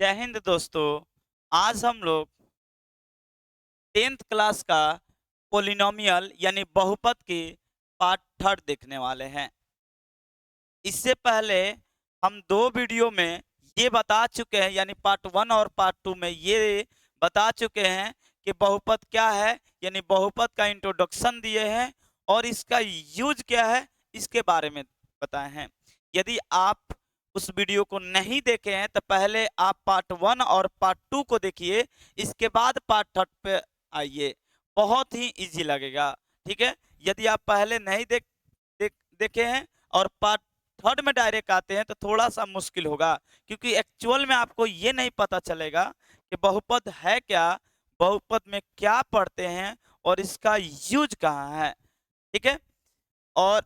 जय हिंद दोस्तों। आज हम लोग 10th क्लास का पोलिनोमियल यानी बहुपद की पार्ट थर्ड देखने वाले हैं। इससे पहले हम दो वीडियो में ये बता चुके हैं, यानी पार्ट वन और पार्ट टू में ये बता चुके हैं कि बहुपद क्या है, यानी बहुपद का इंट्रोडक्शन दिए हैं और इसका यूज क्या है इसके बारे में बताए हैं। यदि आप उस वीडियो को नहीं देखे हैं तो पहले आप पार्ट वन और पार्ट टू को देखिए, इसके बाद पार्ट थर्ड पे आइए, बहुत ही इजी लगेगा। ठीक है, यदि आप पहले नहीं देखे हैं और पार्ट थर्ड में डायरेक्ट आते हैं तो थोड़ा सा मुश्किल होगा, क्योंकि एक्चुअल में आपको ये नहीं पता चलेगा कि बहुपद है क्या, बहुपद में क्या पढ़ते हैं और इसका यूज कहाँ है। ठीक है, और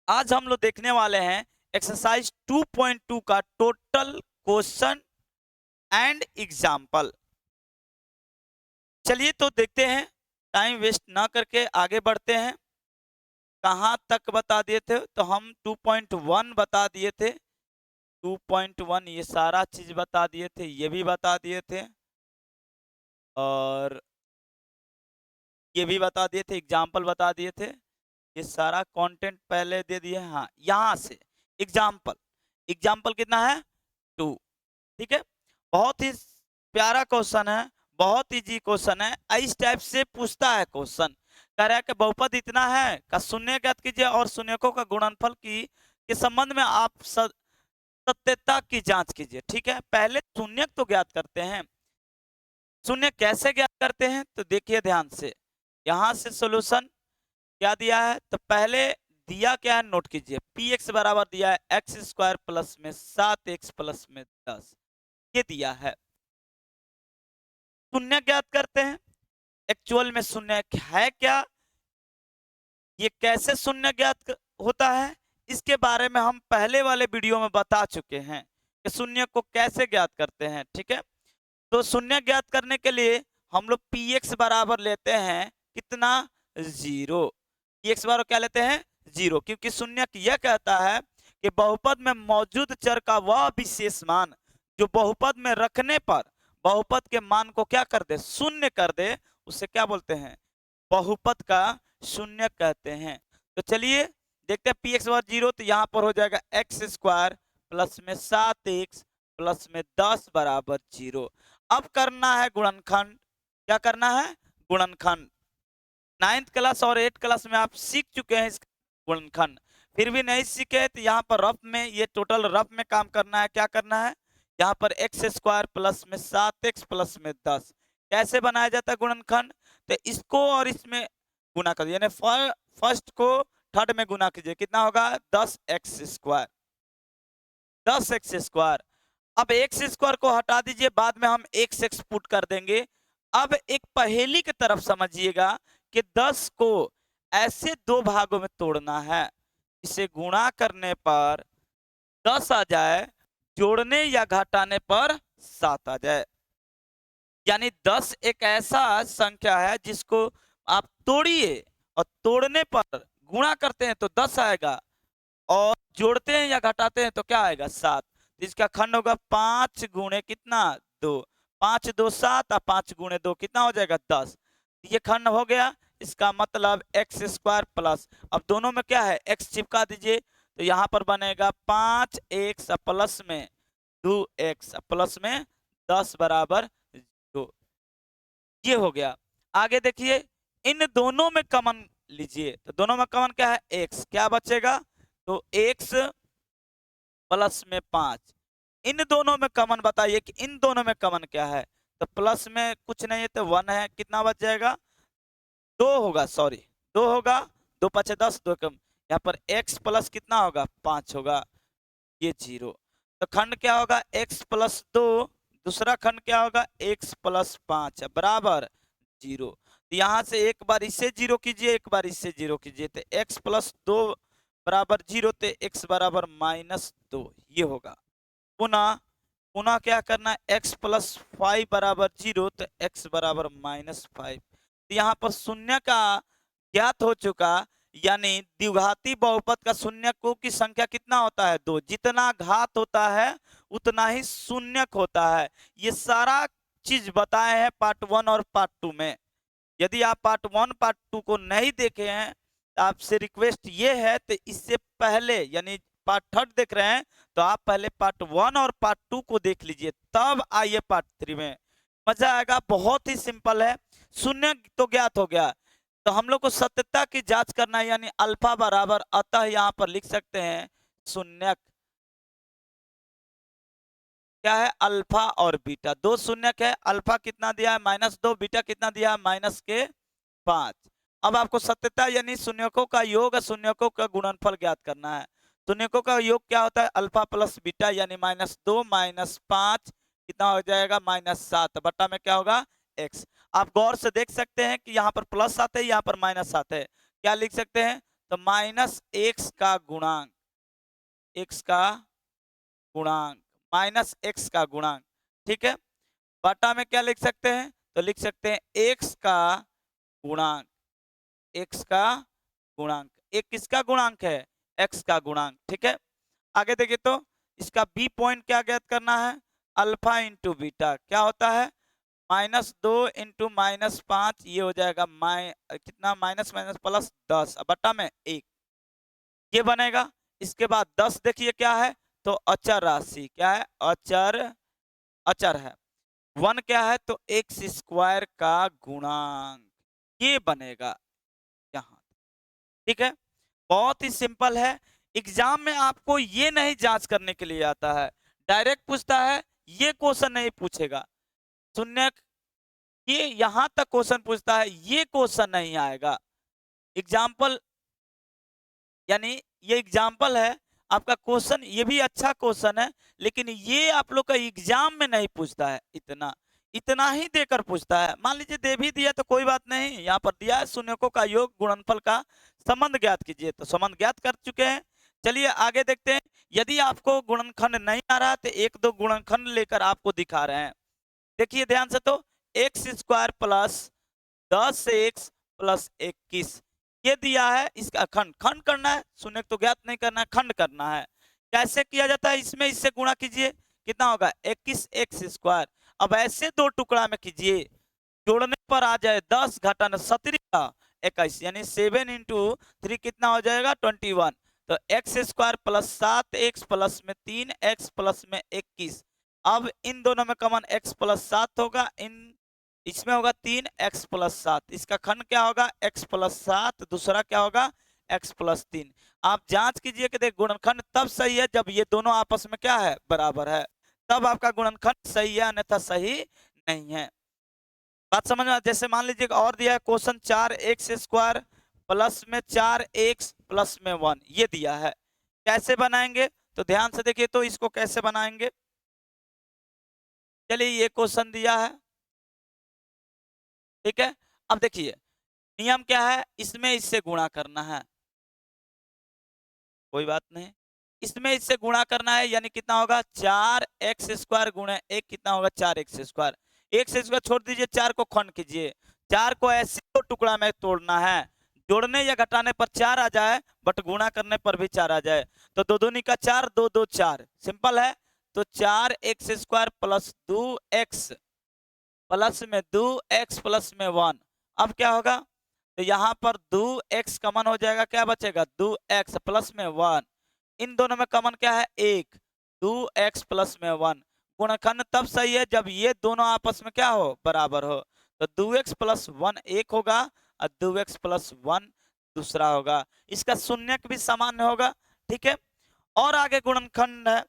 आज हम लोग देखने वाले हैं एक्सरसाइज 2.2 का टोटल क्वेश्चन एंड एग्जाम्पल। चलिए तो देखते हैं, टाइम वेस्ट ना करके आगे बढ़ते हैं। कहाँ तक बता दिए थे, तो हम 2.1 बता दिए थे। 2.1 ये सारा चीज बता दिए थे, ये भी बता दिए थे और ये भी बता दिए थे, एग्जाम्पल बता दिए थे। ये सारा कंटेंट पहले दे दिए। हाँ, यहाँ से एग्जाम्पल, एग्जाम्पल कितना है 2। ठीक है, बहुत ही प्यारा क्वेश्चन है, बहुत इजी क्वेश्चन है। इस टाइप से पूछता है क्वेश्चन, कह रहा है कि बहुपद इतना है का शून्य ज्ञात कीजिए और शून्यकों का गुणनफल की के संबंध में आप सत्यता की जांच कीजिए। ठीक है, पहले शून्य तो ज्ञात करते हैं। शून्य कैसे ज्ञात करते हैं तो देखिए ध्यान से, यहां से सॉल्यूशन क्या दिया है, तो पहले दिया क्या है नोट कीजिए। पी एक्स बराबर दिया है एक्स स्क्वायर प्लस में 7x प्लस में 10, ये दिया है। शून्य ज्ञात करते हैं, एक्चुअल में शून्य है क्या, ये कैसे शून्य ज्ञात होता है, इसके बारे में हम पहले वाले वीडियो में बता चुके हैं कि शून्य को कैसे ज्ञात करते हैं। ठीक है, तो शून्य ज्ञात करने के लिए हम लोग पी एक्स बराबर लेते हैं कितना, 0। पी एक्स बराबर क्या लेते हैं, 0, क्योंकि शून्य यह कहता है कि बहुपद में मौजूद चर का वह विशेष मान जो बहुपद में रखने पर बहुपद के मान को क्या कर दे, शून्य कर दे, उसे क्या बोलते हैं, बहुपद का शून्य कहते हैं। तो चलिए देखते हैं, पी एक्स बराबर 0, तो यहाँ पर हो जाएगा एक्स स्क्वायर प्लस में 7x प्लस में 10 बराबर 0। अब करना है गुणनखंड। क्या करना है, गुणनखंड। 9th क्लास और 8th क्लास में आप सीख चुके हैं इसका गुणनखंड, फिर भी नहीं सीखे तो यहाँ पर रफ में, ये टोटल रफ में काम करना है। क्या करना है, यहाँ पर एक्स स्क्वायर प्लस में 7x प्लस में 10 कैसे बनाया जाता है गुणनखंड, तो इसको और इसमें गुना कर, यानी फर्स्ट को थर्ड में गुना कीजिए, कितना होगा 10x स्क्वायर, 10x स्क्वायर। अब एक्स स्क्वायर को हटा दीजिए, बाद में हम x पुट कर देंगे। अब एक पहेली की तरफ समझिएगा कि 10 को ऐसे दो भागों में तोड़ना है, इसे गुणा करने पर 10 आ जाए, जोड़ने या घटाने पर 7 आ जाए। यानी 10 एक ऐसा संख्या है जिसको आप तोड़िए और तोड़ने पर गुणा करते हैं तो 10 आएगा और जोड़ते हैं या घटाते हैं तो क्या आएगा, 7। इसका खंड होगा 5 गुणे कितना, 2। 5 2 7 और 5 गुणे 2 कितना हो जाएगा, 10। ये खंड हो गया, इसका मतलब एक्स स्क्वायर प्लस, अब दोनों में क्या है, एक्स चिपका दीजिए, तो यहाँ पर बनेगा 5x प्लस में 2x प्लस में 10 बराबर 2। ये हो गया। आगे देखिए, इन दोनों में कॉमन लीजिए, तो दोनों में कॉमन क्या है, x, क्या बचेगा, तो x प्लस में 5। इन दोनों में कॉमन बताइए कि इन दोनों में कॉमन क्या है, तो प्लस में कुछ नहीं है तो 1 है, कितना बच जाएगा, 2 होगा, सॉरी 2 होगा, 2 5 10, 2 कम, यहाँ पर x प्लस कितना होगा, 5 होगा, ये 0। तो खंड क्या होगा, x प्लस 2, दूसरा खंड क्या होगा, x प्लस 5 बराबर 0। तो यहाँ से एक बार इससे 0 कीजिए, एक बार इससे 0 कीजिए, तो x प्लस 2 बराबर 0, तो x बराबर -2, ये होगा। पुनः पुनः क्या करना है, x प्लस 5 बराबर 0, तो x बराबर -5। तो यहाँ पर शून्य का ज्ञात हो चुका, यानी द्विघाती बहुपद का शून्यकों की संख्या कितना होता है, 2। जितना घात होता है उतना ही शून्यक होता है। ये सारा चीज बताए हैं पार्ट 1 और पार्ट 2 में। यदि आप पार्ट 1 पार्ट 2 को नहीं देखे हैं तो आपसे रिक्वेस्ट ये है, तो इससे पहले यानी पार्ट 3 देख रहे हैं तो आप पहले पार्ट 1 और पार्ट 2 को देख लीजिए, तब आइए पार्ट 3 में, मजा आएगा। बहुत ही सिंपल है। शून्य तो ज्ञात हो गया, तो हम लोग को सत्यता की जांच करना है, यानी अल्फा बराबर, अतः यहाँ पर लिख सकते हैं शून्यक क्या है, अल्फा और बीटा। दो शून्यक है, अल्फा कितना दिया है -2, बीटा कितना दिया है -5। अब आपको सत्यता यानी शून्यकों का योग, शून्यकों का गुणनफल ज्ञात करना है। शून्यकों का योग क्या होता है, अल्फा प्लस बीटा, यानी -2 -5 कितना हो जाएगा -7 बट्टा में क्या होगा x। आप गौर से देख सकते हैं कि यहाँ पर प्लस आते हैं, यहाँ पर माइनस आते हैं, क्या लिख सकते हैं, तो -x का गुणांक, x का गुणांक, -x का गुणांक, ठीक है। बटा में क्या लिख सकते हैं, तो लिख सकते हैं x का गुणांक, x का गुणांक। एक किसका गुणांक है, x का गुणांक, ठीक है। आगे देखिए तो इसका बी पॉइंट क्या ज्ञात करना है, अल्फा इंटू बीटा क्या होता है, -2 इंटू -5, ये हो जाएगा कितना माइनस माइनस प्लस 10 बट्टा में 1, ये बनेगा। इसके बाद 10 देखिए क्या है, तो अचर राशि, क्या है, अचर, अचर है। 1 क्या है, तो एक्स स्क्वायर का गुणांक, ये बनेगा यहाँ, ठीक है। बहुत ही सिंपल है। एग्जाम में आपको ये नहीं जांच करने के लिए आता है, डायरेक्ट पूछता है, ये क्वेश्चन नहीं पूछेगा। शून्य ये यहां तक क्वेश्चन पूछता है, ये क्वेश्चन नहीं आएगा। एग्जाम्पल यानी ये एग्जाम्पल है आपका क्वेश्चन, ये भी अच्छा क्वेश्चन है, लेकिन ये आप लोग का एग्जाम में नहीं पूछता है, इतना इतना ही देकर पूछता है। मान लीजिए दे भी दिया तो कोई बात नहीं, यहाँ पर दिया है शून्यकों का योग गुणनफल का संबंध ज्ञात कीजिए, तो संबंध ज्ञात कर चुके हैं। चलिए आगे देखते हैं। यदि आपको गुणनखंड नहीं आ रहा तो एक दो गुणनखंड लेकर आपको दिखा रहे हैं। देखिए ध्यान से, तो x square plus 10x plus 21 ये दिया है, इसका खंड, खंड करना है, शून्य तो ज्ञात नहीं करना है, खंड करना है। कैसे किया जाता है, इसमें इससे गुणा कीजिए, कितना होगा 21x स्क्वायर। अब ऐसे दो टुकड़ा में कीजिए, जोड़ने पर आ जाए 10 घटाना 17 21, यानी 7 इंटू 3 कितना हो जाएगा 21। तो x square plus 7x plus में 3x प्लस में 21। अब इन दोनों में कॉमन x प्लस 7 होगा, इसमें होगा 3x प्लस 7, इसका खंड क्या होगा x प्लस 7, दूसरा क्या होगा x प्लस 3। आप जांच कीजिए कि देख गुणनखंड तब सही है जब ये दोनों आपस में क्या है, बराबर है, तब आपका गुणनखंड सही है, अन्यथा सही नहीं है। बात समझ में? जैसे मान लीजिए और दिया है क्वेश्चन 4x स्क्वायर प्लस में 4x प्लस में 1, ये दिया है, कैसे बनाएंगे, तो ध्यान से देखिए तो इसको कैसे बनाएंगे। चलिए ये क्वेश्चन दिया है, ठीक है। अब देखिए नियम क्या है, इसमें इससे गुणा करना है, कोई बात नहीं, इसमें इससे गुणा करना है, यानी कितना होगा 4x स्क्वायर गुणे 1 कितना होगा 4x स्क्वायर। एक से स्क्वायर छोड़ दीजिए, 4 को खंड कीजिए, 4 को ऐसे दो टुकड़ा में तोड़ना है, जोड़ने या घटाने पर 4 आ जाए, बट गुणा करने पर भी 4 आ जाए, तो दो दूनी का 4, 2 2 4, सिंपल है। तो 4x square plus 2x plus में 2x प्लस में 1, अब क्या होगा, तो यहाँ पर 2x कॉमन हो जाएगा, क्या बचेगा 2x प्लस में 1, इन दोनों में कॉमन क्या है 1, 2x प्लस में 1। गुणनखंड तब सही है जब ये दोनों आपस में क्या हो, बराबर हो, तो 2x प्लस 1 एक होगा और 2x प्लस 1 दूसरा होगा, इसका शून्यक भी सामान्य होगा, ठीक है। और आगे गुणनखंड है,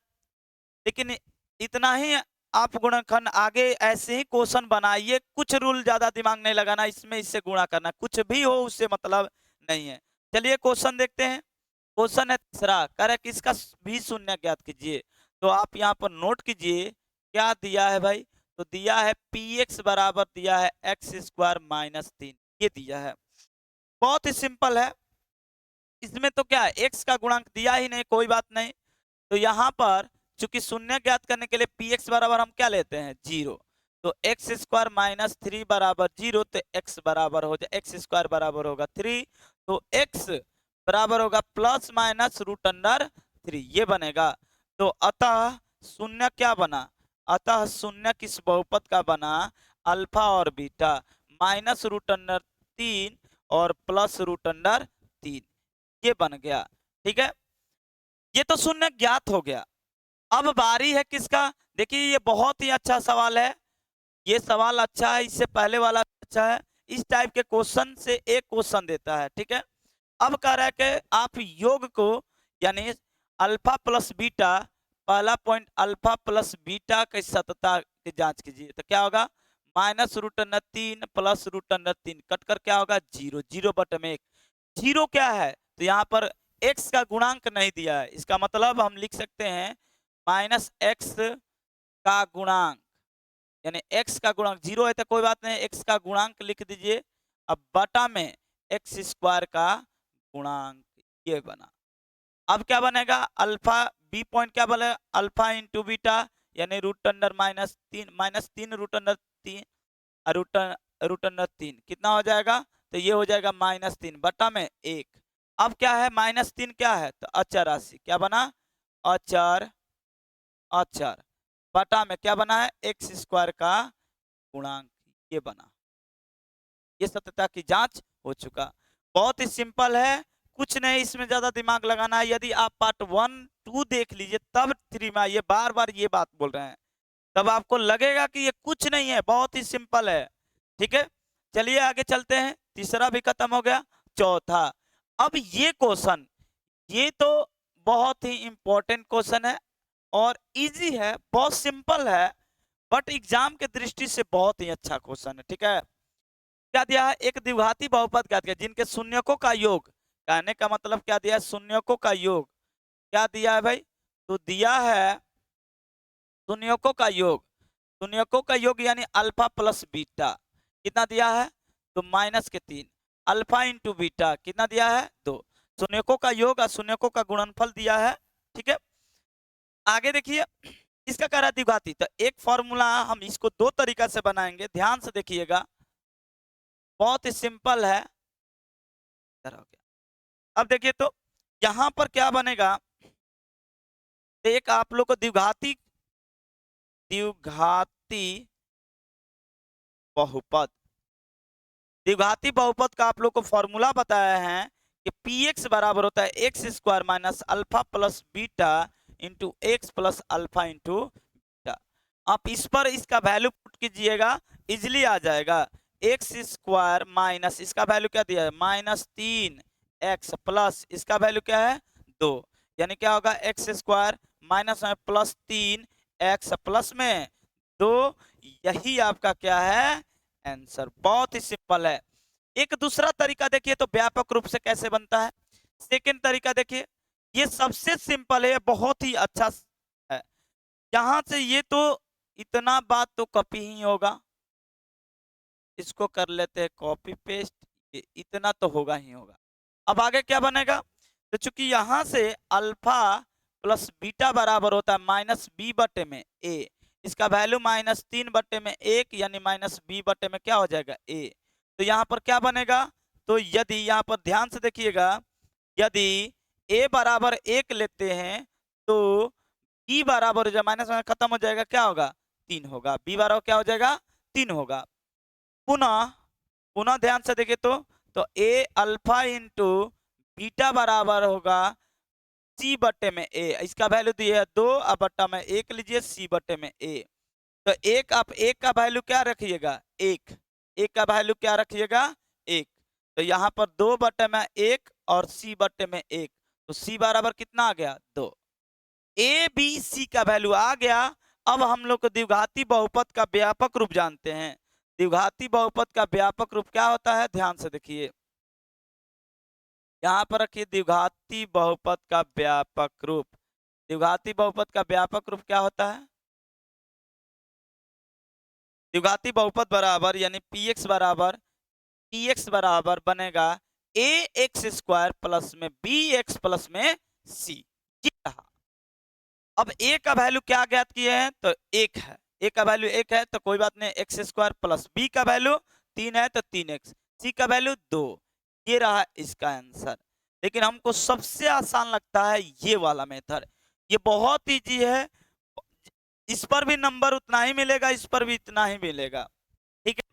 लेकिन इतना ही आप गुणनखंड आगे ऐसे ही क्वेश्चन बनाइए, कुछ रूल ज्यादा दिमाग नहीं लगाना, इसमें इससे गुणा करना, कुछ भी हो उससे मतलब नहीं है। चलिए क्वेश्चन देखते हैं। क्वेश्चन है तीसरा, कह रहा है कि इसका भी शून्य ज्ञात कीजिए, तो आप यहाँ पर नोट कीजिए क्या दिया है भाई, तो दिया है px बराबर दिया है x स्क्वायर माइनस 3, ये दिया है, बहुत ही सिंपल है। इसमें तो क्या है x का गुणांक दिया ही नहीं, कोई बात नहीं, तो यहाँ पर चूंकि शून्य ज्ञात करने के लिए px बराबर हम क्या लेते हैं 0, तो एक्स स्क्वायर माइनस 3 बराबर 0, तो x बराबर हो जाए एक्स स्क्वायर बराबर होगा 3, तो x बराबर होगा प्लस माइनस रूट अंडर 3, ये बनेगा। तो अतः शून्य क्या बना, अतः शून्य किस बहुपद का बना, अल्फा और बीटा माइनस रूट अंडर 3 और प्लस रूट अंडर 3, ये बन गया। ठीक है, ये तो शून्य ज्ञात हो गया। अब बारी है किसका, देखिए ये बहुत ही अच्छा सवाल है, ये सवाल अच्छा है, इससे पहले वाला अच्छा है। इस टाइप के क्वेश्चन से एक क्वेश्चन देता है। ठीक है, अब कह रहा है कि आप योग को यानी अल्फा प्लस बीटा, पहला पॉइंट अल्फा प्लस बीटा की सतता की जांच कीजिए, तो क्या होगा, minus root under 3 plus root under 3 कटकर क्या होगा, जीरो, जीरो बटे में 1। जीरो क्या है, तो यहाँ पर x का गुणांक नहीं दिया है, इसका मतलब हम लिख सकते हैं माइनस एक्स का गुणांक, यानी x का गुणांक जीरो है तो कोई बात नहीं, x का गुणांक लिख दीजिए। अब बटा में एक्स स्क्वायर का गुणांक, ये बना। अब क्या बनेगा, अल्फा बी पॉइंट क्या बोले, अल्फा इंटू बीटा यानी रूट अंडर माइनस तीन रूट अंडर 3 रूट अंडर 3 कितना हो जाएगा, तो ये हो जाएगा -3 बटा में 1। अब क्या है, -3 क्या है, तो अचर राशि क्या बना, अचर, अचर बटा में क्या बना है, एक्स स्क्वायर का गुणांक, ये बना। ये सत्यता की जांच हो चुका। बहुत ही सिंपल है, कुछ नहीं इसमें ज्यादा दिमाग लगाना है। यदि आप पार्ट 1 2 देख लीजिए तब 3 में ये बार बार ये बात बोल रहे हैं, तब आपको लगेगा कि ये कुछ नहीं है, बहुत ही सिंपल है। ठीक है, चलिए आगे चलते हैं, तीसरा भी खत्म हो गया, चौथा। अब ये क्वेश्चन, ये तो बहुत ही इंपॉर्टेंट क्वेश्चन है और इजी है, बहुत सिंपल है, बट एग्जाम के दृष्टि से बहुत ही अच्छा क्वेश्चन है। ठीक है, क्या दिया है, एक द्विघाती बहुपद क्या दिया, जिनके शून्यकों का योग, कहने का मतलब क्या दिया है, शून्यकों का योग क्या दिया है भाई, तो दिया है शून्यकों का योग, शून्यकों का योग यानी अल्फा प्लस बीटा कितना दिया है, तो -3, अल्फा इंटू बीटा कितना दिया है, 2, शून्यकों का योग और शून्यकों का गुणनफल दिया है। ठीक है, आगे देखिए, इसका कह रहा है द्विघाती, तो एक फॉर्मूला हम इसको दो तरीका से बनाएंगे, ध्यान से देखिएगा, बहुत ही सिंपल है। अब देखिए तो यहां पर क्या बनेगा, एक आप लोग को द्विघाती द्विघाती बहुपद, द्विघाती बहुपद का आप लोग को फॉर्मूला बताया है कि px बराबर होता है x square minus alpha plus beta into x plus alpha into beta. आप इस पर इसका वैल्यू पुट कीजिएगा, इजिली आ जाएगा, एक्स स्क्वायर माइनस इसका वैल्यू क्या दिया है, -3x प्लस इसका वैल्यू क्या है, 2, यानी क्या होगा, एक्स स्क्वायर माइनस में प्लस 3x प्लस में 2, यही आपका क्या है आंसर। बहुत ही सिंपल है। एक दूसरा तरीका देखिए तो व्यापक रूप से कैसे बनता है, सेकंड तरीका देखिए, ये सबसे सिंपल है, बहुत ही अच्छा है। यहां से ये तो इतना बात तो कॉपी ही होगा, इसको कर लेते हैं कॉपी पेस्ट, इतना तो होगा ही होगा। अब आगे क्या बनेगा, तो चूंकि यहां से अल्फा प्लस बीटा बराबर होता है -b बटे में a, इसका वैल्यू -3 बटे में 1 यानी -b बटे में क्या हो जाएगा a, तो यहाँ पर क्या बनेगा, तो यदि यहाँ पर ध्यान से देखिएगा, यदि a बराबर 1 लेते हैं तो b बराबर हो जाए, माइनस में खत्म हो जाएगा, क्या होगा, 3 होगा, b बराबर क्या हो जाएगा, 3 होगा। पुनः पुनः ध्यान से देखिए तो a अल्फा इंटू बीटा बराबर होगा c बटे में a, इसका वैल्यू दिया है 2, अब बट्टा में 1 लीजिए, c बटे में a, तो एक आप एक का वैल्यू क्या रखिएगा, 1, एक का वैल्यू क्या रखिएगा, 1, तो यहाँ पर 2 बटे में 1 और c बटे में 1, तो c बराबर कितना आ गया, 2, a b c का वैल्यू आ गया। अब हम लोग को द्विघाती बहुपद का व्यापक रूप जानते हैं। द्विघाती बहुपद का व्यापक रूप क्या होता है, ध्यान से देखिए, यहाँ पर रखिए द्विघाती बहुपद का व्यापक रूप, द्विघाती बहुपद का व्यापक रूप क्या होता है, द्विघाती बहुपद बराबर यानी px बराबर बनेगा ax स्क्वायर प्लस में bx प्लस में c, ये रहा। अब a का वैल्यू क्या ज्ञात किए हैं, तो 1 है, a का वैल्यू 1 है तो कोई बात नहीं, एक्स स्क्वायर प्लस b का वैल्यू 3 है तो 3x, c का वैल्यू 2, ये रहा इसका आंसर। लेकिन हमको सबसे आसान लगता है ये वाला मेथड, ये बहुत ईजी है, इस पर भी नंबर उतना ही मिलेगा, इस पर भी इतना ही मिलेगा, ठीक है।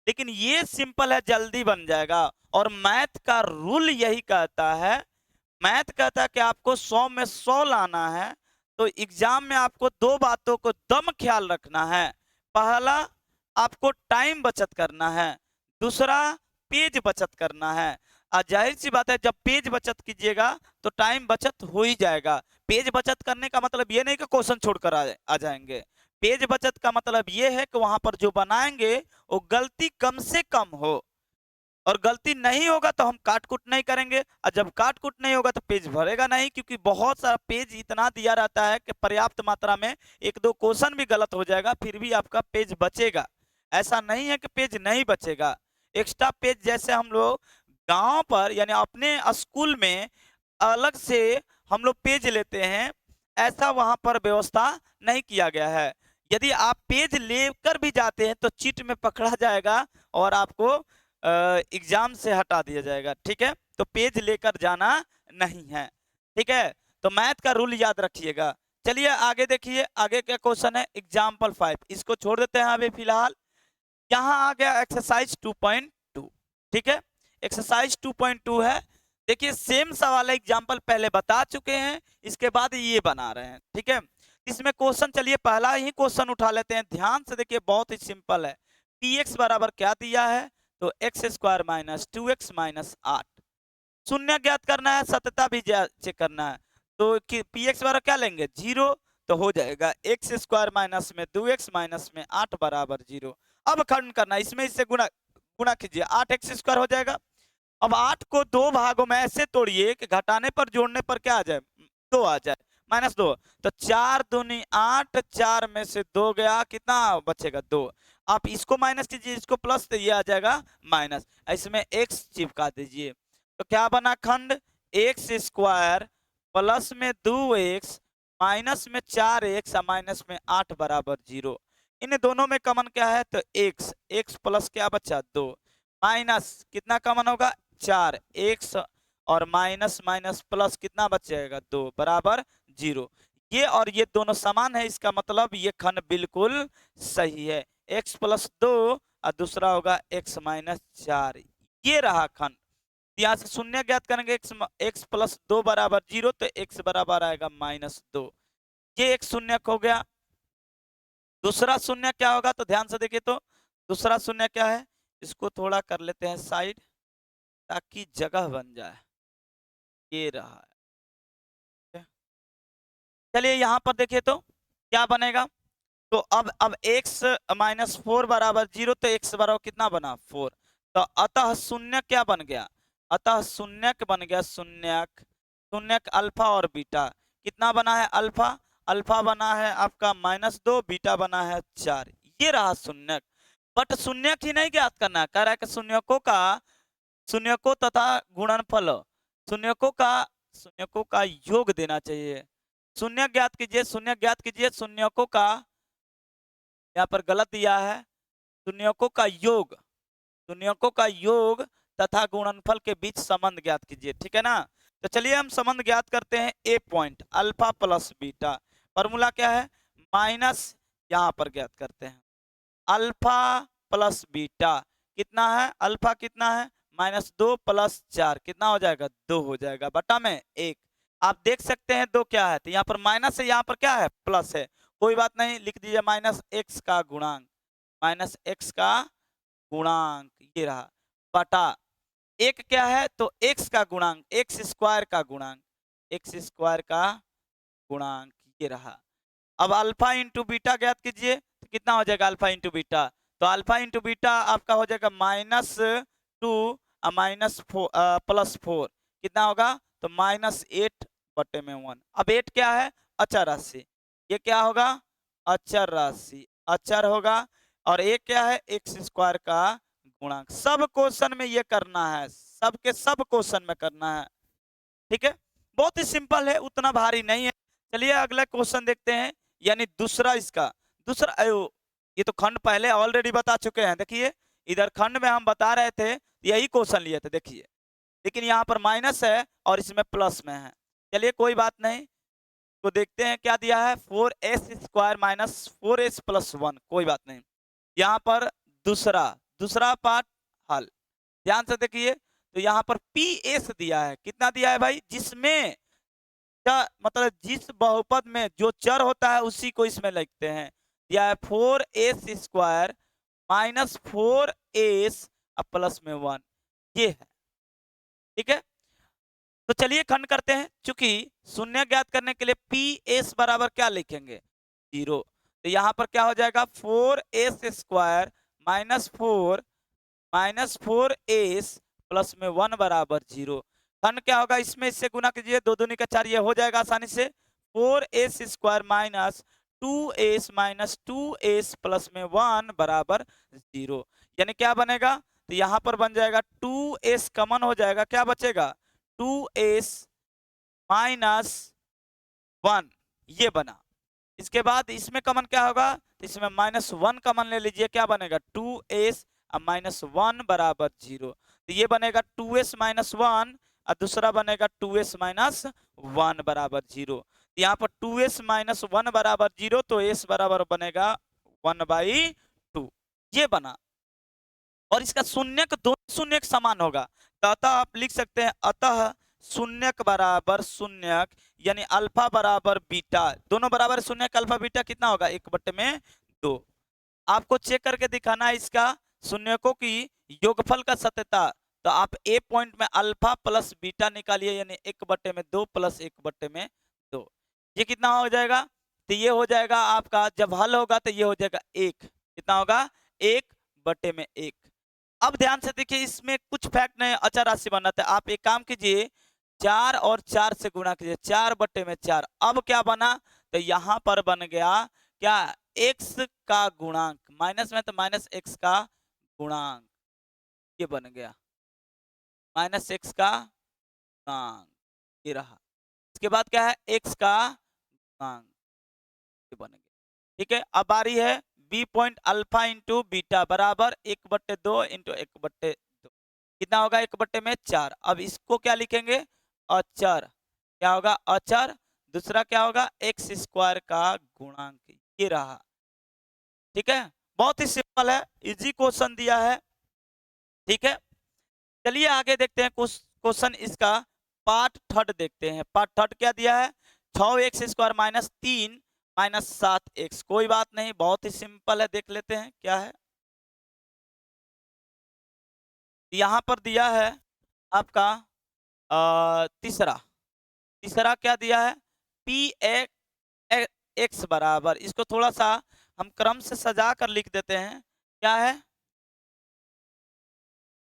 लेकिन ये सिंपल है, जल्दी बन जाएगा। और मैथ का रूल यही कहता है, मैथ कहता है कि आपको 100 में 100 लाना है। तो एग्जाम में आपको दो बातों को दम ख्याल रखना है। पहला, आपको टाइम बचत करना है। दूसरा, पेज बचत करना है। जाहिर सी बात है, जब पेज बचत कीजिएगा तो टाइम बचत हो ही जाएगा। पेज बचत करने का मतलब ये नहीं कि क्वेश्चन छोड़कर आ जाएंगे। पेज बचत का मतलब ये है कि वहां पर जो बनाएंगे वो गलती कम से कम हो, और गलती नहीं होगा तो हम काट कुट नहीं करेंगे, और जब काट कुट नहीं होगा तो पेज भरेगा नहीं, क्योंकि बहुत सारा पेज इतना दिया रहता है कि पर्याप्त मात्रा में एक दो क्वेश्चन भी गलत हो जाएगा फिर भी आपका पेज बचेगा। ऐसा नहीं है कि पेज नहीं बचेगा। एक्स्ट्रा पेज जैसे हम लोग गांव पर यानी अपने स्कूल में अलग से हम लोग पेज लेते हैं, ऐसा वहां पर व्यवस्था नहीं किया गया है। यदि आप पेज लेकर भी जाते हैं तो चीट में पकड़ा जाएगा और आपको एग्जाम से हटा दिया जाएगा, ठीक है। तो पेज लेकर जाना नहीं है, ठीक है। तो मैथ का रूल याद रखिएगा। चलिए आगे देखिए, आगे क्या क्वेश्चन है, एग्जाम्पल 5, इसको छोड़ देते हैं अभी फिलहाल। यहाँ आ गया एक्सरसाइज 2.2, ठीक है। एक्सरसाइज 2.2 है। देखिए सेम सवाल है, एग्जाम्पल पहले बता चुके हैं, इसके बाद ये बना रहे हैं, ठीक है। इसमें क्वेश्चन, चलिए पहला ही क्वेश्चन उठा लेते हैं, ध्यान से देखिए, बहुत ही सिंपल है। पी एक्स बराबर क्या दिया है, तो x square minus 2x minus 8, शून्य ज्ञात करना है, सत्यता भी चेक करना है। तो पी एक्स बराबर क्या लेंगे, 0, तो हो जाएगा एक्स स्क्वायर माइनस में 2x माइनस में 8 बराबर 0। अब खंड करना, इसमें इससे गुणा गुणा कीजिए, 8x स्क्वायर हो जाएगा। अब 8 को दो भागों में ऐसे तोड़िए कि घटाने पर जोड़ने पर क्या आ जाए, 2 आ जाए, -2। तो 4 दूनी 8, 4 में से 2 गया, कितना बचेगा, 2। आप इसको माइनस कीजिए, इसको प्लस, तो ये आ जाएगा माइनस, इसमें x चिपका दीजिए। तो क्या बना खंड, एक्स स्क्वायर प्लस में 2x माइनस में 4x माइनस में 8 बराबर 0। इन दोनों में कॉमन क्या है, तो x प्लस क्या बचा, 2, माइनस कितना कॉमन होगा, 4, x और माइनस माइनस प्लस कितना बच जाएगा, 2 बराबर 0। ये और ये दोनों समान है, इसका मतलब ये खंड बिल्कुल सही है। x प्लस 2 और दूसरा होगा x माइनस 4, ये रहा खंड। यहाँ से शून्य ज्ञात करेंगे, x प्लस 2 बराबर 0, तो x बराबर आएगा -2। ये एक शून्य हो गया। दूसरा शून्य क्या होगा, तो ध्यान से देखिए, तो दूसरा शून्य क्या है, इसको थोड़ा कर लेते हैं साइड ताकि जगह बन जाए, ये रहा है। चलिए यहाँ पर देखिए तो क्या बनेगा, तो अब x माइनस 4 बराबर 0, तो x बराबर कितना बना, 4। तो अतः शून्य क्या बन गया, अतः शून्यक बन गया, शून्यक, शून्यक अल्फा और बीटा, कितना बना है, अल्फा, अल्फा बना है आपका -2, बीटा बना है 4, ये रहा शून्यक। बट शून्यक ही नहीं ज्ञात करना, कह रहा है कि शून्यकों तथा गुणनफल, शून्यकों का योग देना चाहिए। शून्य ज्ञात कीजिए, शून्य ज्ञात कीजिए, शून्यकों का, यहाँ पर गलत दिया है, शून्यकों का योग, शून्यकों का योग तथा गुणनफल के बीच संबंध ज्ञात कीजिए, ठीक है ना। तो चलिए हम संबंध ज्ञात करते हैं, A point alpha plus beta, formula क्या है, माइनस, यहाँ पर ज्ञात करते हैं अल्फा प्लस बीटा, कितना है, अल्फा कितना है, -2 प्लस 4 कितना हो जाएगा, 2 हो जाएगा, बटा में 1। आप देख सकते हैं 2 क्या है, तो यहाँ पर माइनस है, यहाँ पर क्या है, प्लस है, कोई बात नहीं, लिख दीजिए -x का गुणांक, -x का गुणांक, ये रहा, बटा एक क्या है, तो x का गुणांक, एक्स स्क्वायर का गुणांक, एक्स स्क्वायर का गुणांक, ये रहा। अब अल्फा इंटू बीटा ज्ञात कीजिए, तो कितना हो जाएगा अल्फा इंटू बीटा, तो अल्फा इंटू बीटा आपका हो जाएगा -2 +4, कितना होगा, तो -8 बटे में 1। अब 8 क्या है, अचर राशि, ये क्या होगा, अचर राशि, अचर होगा। और एक क्या है, एक्स स्क्वायर का गुणांक। सब क्वेश्चन में ये करना है, सबके सब क्वेश्चन में करना है, ठीक है। बहुत ही सिंपल है, उतना भारी नहीं है। चलिए अगला क्वेश्चन देखते हैं, यानी दूसरा इसका, दूसरा ये तो खंड पहले ऑलरेडी बता चुके हैं, देखिए इधर खंड में हम बता रहे थे, यही क्वेश्चन लिए थे, देखिए, लेकिन यहाँ पर माइनस है और इसमें प्लस में है। चलिए कोई बात नहीं, को देखते हैं क्या दिया है, 4s² माइनस 4s प्लस 1, कोई बात नहीं। यहाँ पर दूसरा दूसरा पार्ट हल, ध्यान से देखिए। तो यहाँ पर PS दिया है, कितना दिया है भाई, जिसमें क्या मतलब जिस बहुपद में जो चर होता है उसी को इसमें लिखते हैं। दिया है 4s² माइनस 4s प्लस में 1, ये है, ठीक है। तो चलिए खंड करते हैं। चूंकि शून्य ज्ञात करने के लिए PS बराबर क्या लिखेंगे, 0। तो यहाँ पर क्या हो जाएगा, 4s² माइनस 4s प्लस में 1 बराबर 0। खंड क्या होगा, इसमें इससे गुना कीजिए, 2 दूनी का 4, ये हो जाएगा आसानी से। 4s² माइनस 2s प्लस में 1 बराबर 0। यानी क्या बनेगा, तो यहाँ पर बन जाएगा 2s कॉमन हो जाएगा, क्या बचेगा, 2s माइनस 1, ये बना। इसके बाद इसमें कॉमन क्या होगा, तो इसमें -1 कॉमन ले लीजिए, क्या बनेगा, 2s माइनस 1 बराबर 0। तो ये बनेगा 2s माइनस 1 और दूसरा बनेगा 2s माइनस 1 बराबर 0। यहाँ पर 2s माइनस 1 बराबर 0, तो s बराबर बनेगा 1/2, ये बना। और इसका शून्यक दोनों शून्यक समान होगा, तो अतः आप लिख सकते हैं अतः शून्यक बराबर शून्यक, यानी अल्फा बराबर बीटा, दोनों बराबर शून्यक अल्फा बीटा कितना होगा, 1/2। आपको चेक करके दिखाना है इसका शून्यकों की योगफल का सत्यता। तो आप ए पॉइंट में अल्फा प्लस बीटा निकालिए, यानी 1/2 प्लस 1/2, ये कितना हो जाएगा, तो ये हो जाएगा आपका, जब हल होगा तो ये हो जाएगा 1, कितना होगा, 1/1। अब ध्यान से देखिए, इसमें कुछ फैक्ट नहीं, अचर राशि बनाते हैं। आप एक काम कीजिए, 4 और 4 से गुणा कीजिए, 4/4। अब क्या बना, तो यहां पर बन गया क्या, x का गुणांक, माइनस में तो माइनस x का गुणांक, ये बन गया माइनस x का गुणांक, ये रहा। इसके बाद क्या है, x का गुणांक, ये बन गया, ठीक है। अब बारी है B point, alpha into beta बराबर 1/2 इंटू 1/2, कितना होगा, 1/4। अब इसको क्या लिखेंगे, अचर, क्या होगा, अचर। दूसरा क्या होगा, x² का गुणांक, ये रहा, ठीक है। बहुत ही सिंपल है, इजी क्वेश्चन दिया है, ठीक है। चलिए आगे देखते हैं क्वेश्चन इसका पार्ट थर्ड देखते हैं। पार्ट थर्ड क्या दिया है, 6x² माइनस 3 माइनस 7x, कोई बात नहीं, बहुत ही सिंपल है, देख लेते हैं क्या है। यहां पर दिया है आपका तीसरा तीसरा क्या दिया है, P(x) बराबर, इसको थोड़ा सा हम क्रम से सजा कर लिख देते हैं, क्या है,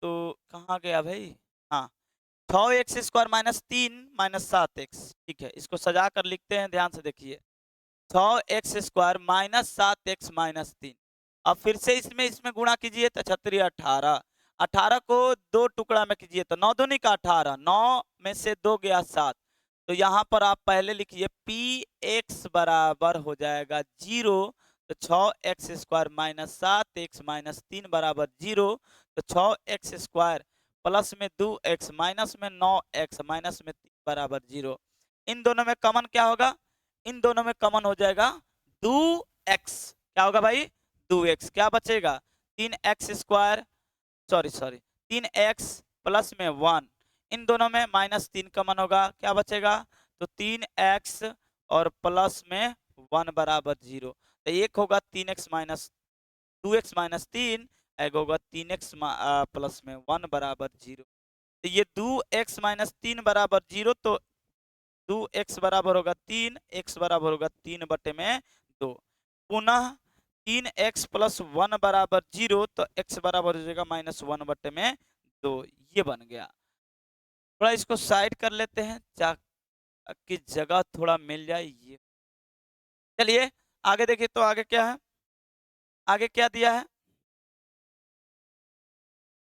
तो कहाँ गया भाई, हाँ, 6x² माइनस 3 माइनस 7x, ठीक है। इसको सजा कर लिखते हैं, ध्यान से देखिए, 6x² माइनस 7x माइनस 3। अब फिर से इसमें इसमें गुणा कीजिए, तो 18 18 को 2 टुकड़ा में कीजिए, तो 9 दूनी का 18, 9 में से 2 गया 7। तो यहाँ पर आप पहले लिखिए Px बराबर हो जाएगा 0, तो 6x² माइनस 7x माइनस 3 बराबर 0। तो 6x² प्लस में 2x माइनस में 9x माइनस में 3 बराबर 0। इन दोनों में कॉमन क्या होगा, इन दोनों में कॉमन हो जाएगा 2x, क्या होगा भाई, 2x, क्या बचेगा, 3x² सॉरी 3x प्लस में 1, इन दोनों में -3 कॉमन होगा, क्या बचेगा, तो 3x और प्लस में 1 बराबर 0। तो एक होगा 3x माइनस 2x माइनस 3, एक होगा 3x प्लस में 1 बराबर 0। तो ये 2x माइनस 3 बराबर 0, तो 2x बराबर होगा 3, x बराबर होगा 3/2। पुनः 3x प्लस 1 बराबर 0, तो x बराबर हो जाएगा -1/2, ये बन गया। थोड़ा इसको साइड कर लेते हैं ताकि जगह थोड़ा मिल जाए, ये चलिए आगे देखिए। तो आगे क्या है, आगे क्या दिया है,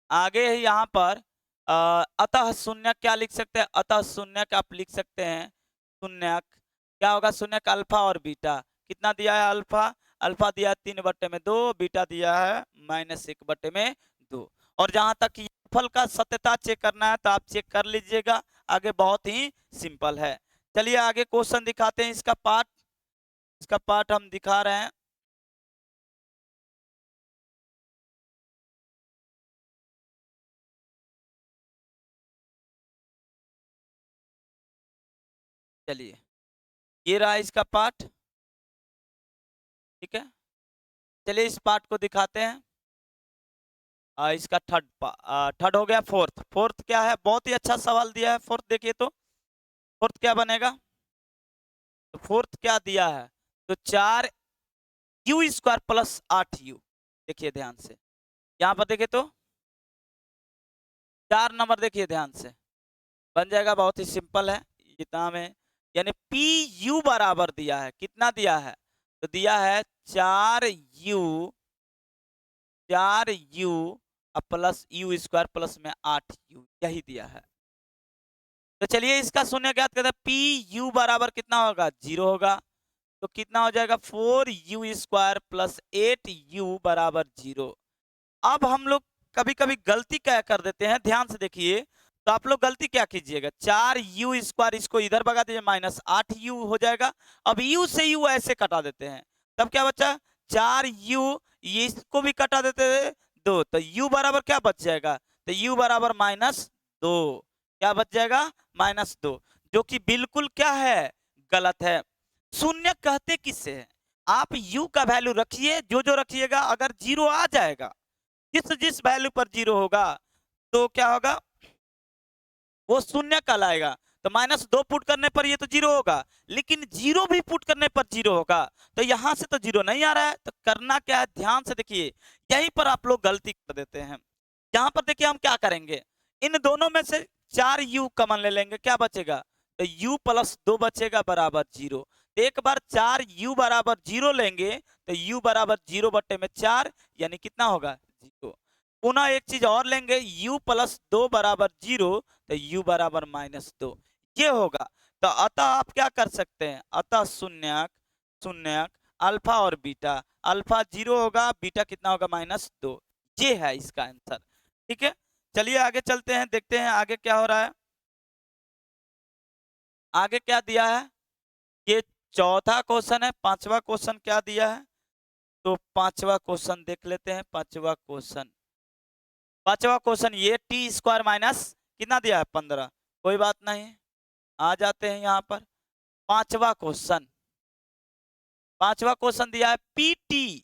आगे है यहाँ पर अतः शून्य, क्या लिख सकते हैं, अतः शून्यक आप लिख सकते हैं, शून्यक क्या होगा, शून्यक अल्फा और बीटा, कितना दिया है, अल्फा अल्फा दिया है 3/2, बीटा दिया है -1/2। और जहां तक फल का सत्यता चेक करना है तो आप चेक कर लीजिएगा, आगे बहुत ही सिंपल है। चलिए आगे क्वेश्चन दिखाते हैं, इसका पार्ट हम दिखा रहे हैं। चलिए ये रहा इसका पार्ट, ठीक है। चलिए इस पार्ट को दिखाते हैं। इसका थर्ड हो गया। फोर्थ क्या है, बहुत ही अच्छा सवाल दिया है। फोर्थ देखिए तो फोर्थ क्या बनेगा, तो फोर्थ क्या दिया है, तो 4u² प्लस 8u। देखिए ध्यान से, यहाँ पर देखिए तो 4 नंबर देखिए ध्यान से, बन जाएगा, बहुत ही सिंपल है इतना में। यानी पी यू बराबर दिया है, कितना दिया है, तो दिया है 4u प्लस u² प्लस में 8u, यही दिया है। तो चलिए इसका शून्य ज्ञात करते हैं। पी यू बराबर कितना होगा, 0 होगा, तो कितना हो जाएगा 4u² प्लस 8u बराबर 0। अब हम लोग कभी कभी गलती क्या कर देते हैं, ध्यान से देखिए। तो आप लोग गलती क्या कीजिएगा, 4u² इसको इधर भगा दीजिए, माइनस 8u हो जाएगा। अब u से u ऐसे कटा देते हैं, तब क्या बचा 4u, ये इसको भी कटा देते हैं 2, तो u बराबर क्या बच जाएगा, तो u बराबर -2। क्या बच जाएगा, -2, जो कि बिल्कुल क्या है, गलत है। शून्य कहते किससे है, आप u का वैल्यू रखिए, जो जो रखिएगा, अगर 0 आ जाएगा, जिस जिस वैल्यू पर 0 होगा तो क्या होगा, वो शून्य कहलाएगा। तो -2 पुट करने पर ये तो 0 होगा, लेकिन 0 भी पुट करने पर 0 होगा। तो यहां से तो 0 नहीं आ रहा है, तो करना क्या है, ध्यान से देखिए, यहीं पर आप लोग गलती कर देते हैं। यहां पर देखिए हम क्या करेंगे, इन दोनों में से 4u कॉमन ले लेंगे, क्या बचेगा, तो u प्लस 2 बचेगा बराबर 0। तो एक बार 4u बराबर 0 लेंगे, तो u बराबर 0 बट्टे में 4, यानी कितना होगा, 0। पुनः एक चीज और लेंगे, u प्लस 2 बराबर 0, तो u बराबर -2, ये होगा। तो अतः आप क्या कर सकते हैं, अतः शून्यक अल्फा और बीटा, अल्फा 0 होगा, बीटा कितना होगा, -2, ये है इसका आंसर, ठीक है। चलिए आगे चलते हैं, देखते हैं आगे क्या हो रहा है। आगे क्या दिया है, ये चौथा क्वेश्चन है। पांचवा क्वेश्चन क्या दिया है, तो पांचवा क्वेश्चन देख लेते हैं। पांचवा क्वेश्चन ये t² माइनस कितना दिया है, 15। कोई बात नहीं, आ जाते हैं यहाँ पर। पांचवा क्वेश्चन दिया है pt,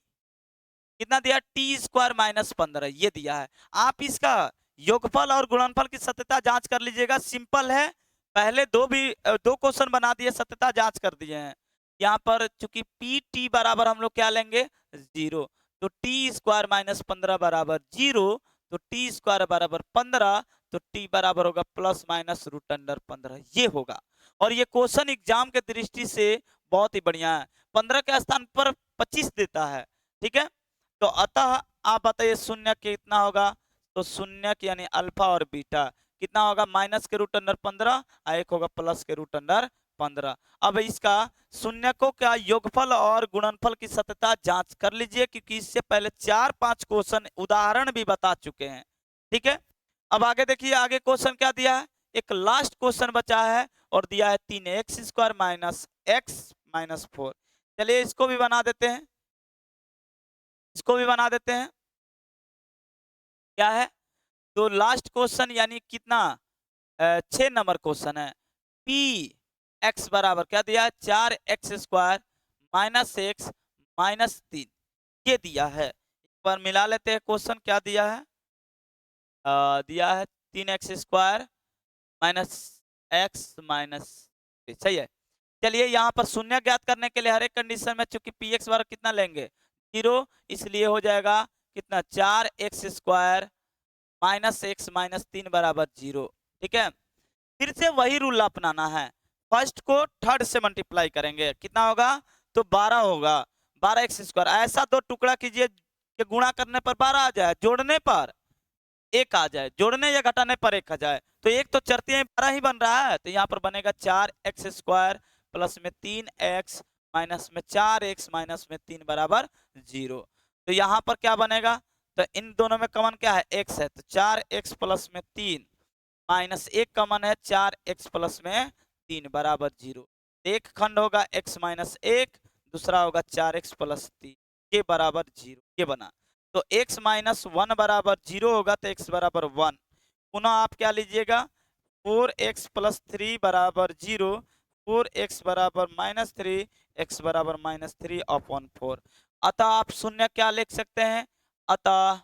कितना दिया, t² -15, ये दिया है। आप इसका योगफल और गुणनफल की सत्यता जांच कर लीजिएगा, सिंपल है। पहले दो क्वेश्चन बना दिए, सत्यता जांच कर दिए हैं। यहाँ पर चूंकि pt बराबर हम लोग क्या लेंगे, 0, तो t² -15 बराबर 0, तो t² बराबर 15, तो t बराबर होगा ±√15, ये होगा। और ये क्वेश्चन एग्जाम के दृष्टि से बहुत ही बढ़िया है, 15 के स्थान पर 25 देता है, ठीक है। तो अतः आप बताइए शून्य कितना होगा, तो शून्य यानी अल्फा और बीटा कितना होगा, -√15, एक होगा +√15। अब इसका शून्य को क्या योगफल और गुणनफल की सत्यता जांच कर लीजिए, क्योंकि इससे पहले 4-5 क्वेश्चन उदाहरण भी बता चुके हैं, ठीक है। अब आगे देखिए, आगे क्वेश्चन क्या दिया है, एक लास्ट क्वेश्चन बचा है और दिया है 3x² - x - 4। चलिए इसको भी बना देते हैं, क्या है, तो लास्ट क्वेश्चन यानी कितना, 6 नंबर क्वेश्चन है। पी एक्स बराबर क्या दिया है, 4x² - x - 3, ये दिया है। एक बार मिला लेते हैं, क्वेश्चन क्या दिया है, दिया है 3x² - x - 3, सही है। चलिए यहाँ पर शून्य ज्ञात करने के लिए हर एक कंडीशन में चूंकि पी एक्स बराबर कितना लेंगे, 0, इसलिए हो जाएगा कितना, 4x² -x - 3 बराबर 0, ठीक है। फिर से वही रूल अपनाना है, फर्स्ट को थर्ड से मल्टीप्लाई करेंगे, कितना होगा, तो 12 होगा, 12x²। ऐसा दो टुकड़ा कीजिए कि गुणा करने पर 12 आ जाए, जोड़ने पर 1 आ जाए, जोड़ने या घटाने पर 1 आ जाए। तो एक तो चरती 12 ही बन रहा है, तो यहाँ पर बनेगा 4x² प्लस में 3x माइनस में 4x माइनस में 3 बराबर 0। तो यहाँ पर क्या बनेगा, तो इन दोनों में कॉमन क्या है, x है, तो 4x प्लस में 3 माइनस 1 कॉमन है, 4x प्लस में 3 बराबर 0। एक खंड होगा x माइनस 1, दूसरा होगा 4x प्लस 3, ये बराबर 0, ये बना। तो x माइनस 1 बराबर 0 होगा तो x बराबर 1। पुनः आप क्या लीजिएगा, 4x प्लस 3 बराबर 0, 4x बराबर माइनस 3, x बराबर माइनस 3 अपॉन 4। अतः आप शून्य क्या लिख सकते हैं, अतः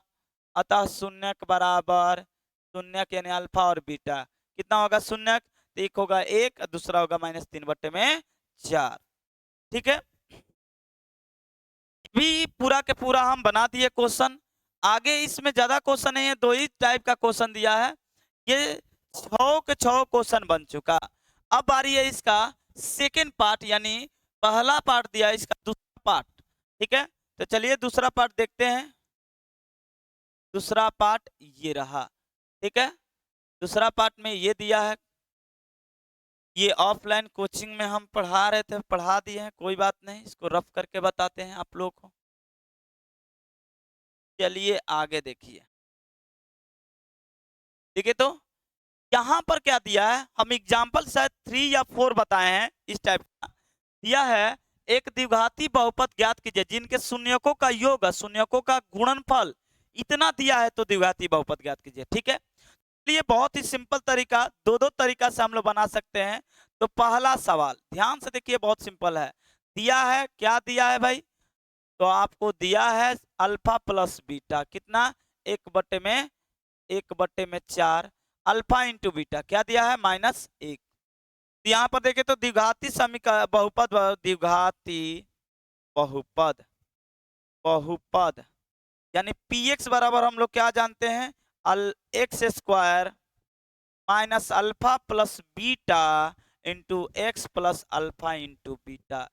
अतः शून्य बराबर शून्य यानी अल्फा और बीटा कितना होगा, शून्य तो एक होगा 1, दूसरा होगा माइनस 3/4। ठीक है, भी पूरा के पूरा हम बना दिए क्वेश्चन। आगे इसमें ज्यादा क्वेश्चन नहीं है, 2 ही टाइप का क्वेश्चन दिया है। ये 6 के 6 क्वेश्चन बन चुका। अब बारी है इसका सेकेंड पार्ट, यानी पहला पार्ट दिया है, इसका दूसरा पार्ट। ठीक है, तो चलिए दूसरा पार्ट देखते हैं। दूसरा पार्ट ये रहा। ठीक है, दूसरा पार्ट में ये दिया है, ये ऑफलाइन कोचिंग में हम पढ़ा रहे थे, पढ़ा दिए हैं, कोई बात नहीं, इसको रफ करके बताते हैं आप लोग को। चलिए आगे देखिए। देखिए तो यहाँ पर क्या दिया है, हम एग्जाम्पल शायद 3 या 4 बताए हैं इस टाइप का। दिया है एक द्विघाती बहुपद ज्ञात कीजिए जिनके शून्यकों का योग, शून्यकों का गुणनफल इतना दिया है, तो द्विघाती बहुपद ज्ञात कीजिए। ठीक है, ये बहुत ही सिंपल तरीका, दो तरीका से हम लोग बना सकते हैं। तो पहला सवाल ध्यान से देखिए, बहुत सिंपल है। दिया है, क्या दिया है भाई, तो आपको दिया है अल्फा प्लस बीटा कितना, 1/4 अल्फा इंटू बीटा क्या दिया है, -1। तो यहाँ पर देखें तो द्विघाती समीकरण बहुपद, द्विघाती बहुपद बहुपद यानी px बराबर हम लोग क्या जानते हैं, x² minus alpha plus beta into x plus alpha into beta,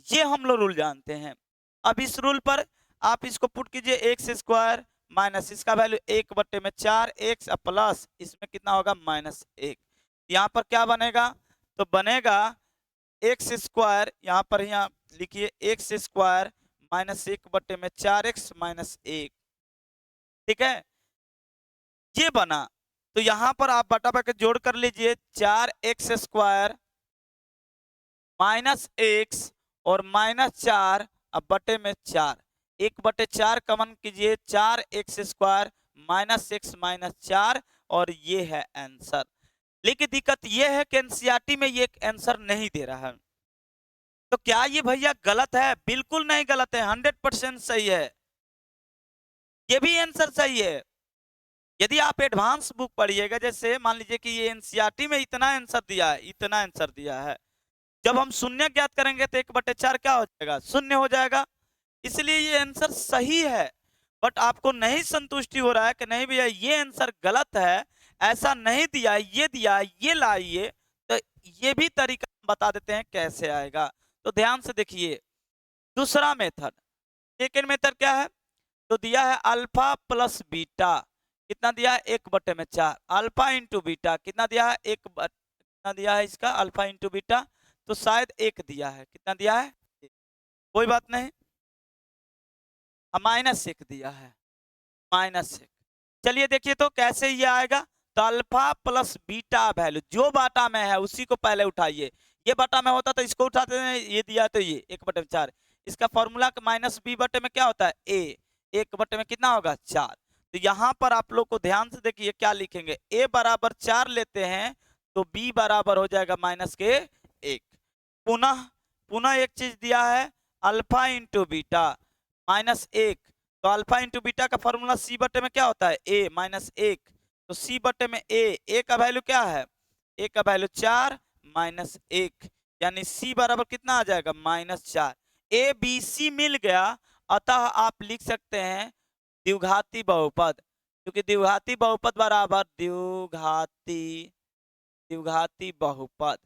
ये हम लोग रूल जानते हैं। अब इस रूल पर आप इसको पुट कीजिए, x² माइनस इसका वैल्यू 1/4 एक्स प्लस इसमें कितना होगा -1। यहाँ पर क्या बनेगा, तो बनेगा x², यहाँ पर यहाँ लिखिए x² माइनस 1/4 एक्स माइनस 1। ठीक है, ये बना। तो यहाँ पर आप बटा बटा जोड़ कर लीजिए, 4x² माइनस एक्स और -4 अब बटे में 4, 1/4 कमन कीजिए, 4x² माइनस एक्स माइनस 4, और ये है आंसर। लेकिन दिक्कत ये है कि एनसीईआरटी में ये आंसर नहीं दे रहा है। तो क्या ये भैया गलत है, बिल्कुल नहीं गलत है, 100% सही है, ये भी आंसर सही है। यदि आप एडवांस बुक पढ़िएगा, जैसे मान लीजिए कि ये एनसीईआरटी में इतना आंसर दिया है, इतना आंसर दिया है, जब हम शून्य ज्ञात करेंगे तो 1/4 क्या हो जाएगा, शून्य हो जाएगा। इसलिए ये आंसर सही है, बट आपको नहीं संतुष्टि हो रहा है कि नहीं भैया ये आंसर गलत है, ऐसा नहीं दिया, ये दिया, ये लाइए, तो ये भी तरीका बता देते हैं कैसे आएगा। तो ध्यान से देखिए, दूसरा मेथड, सेकेंड मेथड क्या है, तो दिया है अल्फा प्लस बीटा कितना दिया है, 1/4 अल्फा इंटू बीटा कितना दिया है, कितना दिया है इसका अल्फा इंटू बीटा, तो शायद 1 दिया है, कितना दिया है, कोई बात नहीं, -1 दिया है, -1। चलिए देखिए तो कैसे ये आएगा, तो अल्फा प्लस बीटा वैल्यू जो बाटा में है उसी को पहले उठाइए, ये बाटा में होता तो इसको उठाते हैं, ये दिया तो ये 1/4, इसका फॉर्मूला -b बटे में क्या होता है a, 1 बटे में कितना होगा 4। तो यहाँ पर आप लोग को ध्यान से देखिए क्या लिखेंगे, a बराबर 4 लेते हैं तो b बराबर हो जाएगा -1। पुनः पुनः एक चीज दिया है अल्फा इंटू बीटा -1, तो अल्फा इंटू बीटा का फॉर्मूला c बटे में क्या होता है a -1, तो c बटे में a का वैल्यू क्या है, a का वैल्यू 4 -1, यानी c बराबर कितना आ जाएगा -4। a b c मिल गया, अतः आप लिख सकते हैं द्विघाती बहुपद, क्योंकि द्विघाती बहुपद बराबर द्विघाती बहुपद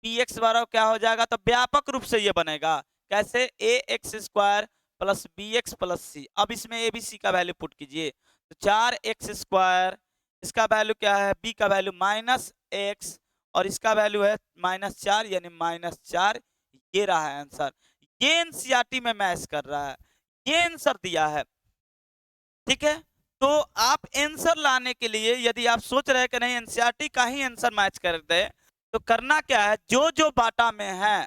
px बराबर क्या हो जाएगा, तो व्यापक रूप से ये बनेगा कैसे, ax² plus bx plus c। अब इसमें a b c का वैल्यू पुट कीजिए, तो 4x² इसका वैल्यू क्या है, b का वैल्यू -x और इसका वैल्यू है -4 यानी -4, ये रहा है आंसर। ये एनसीईआरटी में मैच कर रहा है, ये आंसर दिया है। ठीक है, तो आप आंसर लाने के लिए यदि आप सोच रहे हैं कि नहीं एनसीईआरटी का ही आंसर मैच कर दे, तो करना क्या है, जो जो बाटा में है,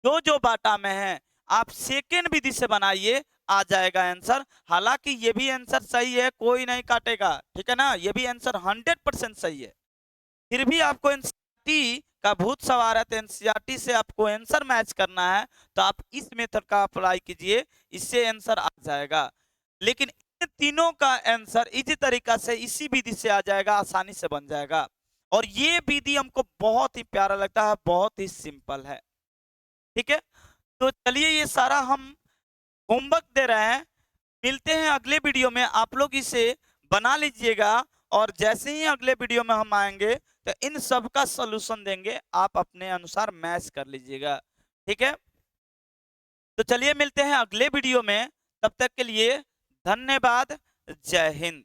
जो जो बाटा में है आप सेकेंड विधि से बनाइए, आ जाएगा आंसर। हालांकि ये भी आंसर सही है, कोई नहीं काटेगा, ठीक है ना, ये भी आंसर 100% सही है। फिर भी आपको एनसीईआरटी का भूत सवार है, तो एनसीईआरटी से आपको आंसर मैच करना है, तो आप इस मेथड का अप्लाई कीजिए, इससे आंसर आ जाएगा। लेकिन इन तीनों का आंसर इसी तरीका से इसी विधि से आ जाएगा, आसानी से बन जाएगा। और ये विधि हमको बहुत ही प्यारा लगता है, बहुत ही सिंपल है, ठीक है। तो चलिए ये सारा हम होमवर्क दे रहे हैं, मिलते हैं अगले वीडियो में, आप लोग इसे बना लीजिएगा, और जैसे ही अगले वीडियो में हम आएंगे तो इन सब का सलूशन देंगे, आप अपने अनुसार मैच कर लीजिएगा, ठीक है। तो चलिए मिलते हैं अगले वीडियो में, तब तक के लिए धन्यवाद, जय हिंद।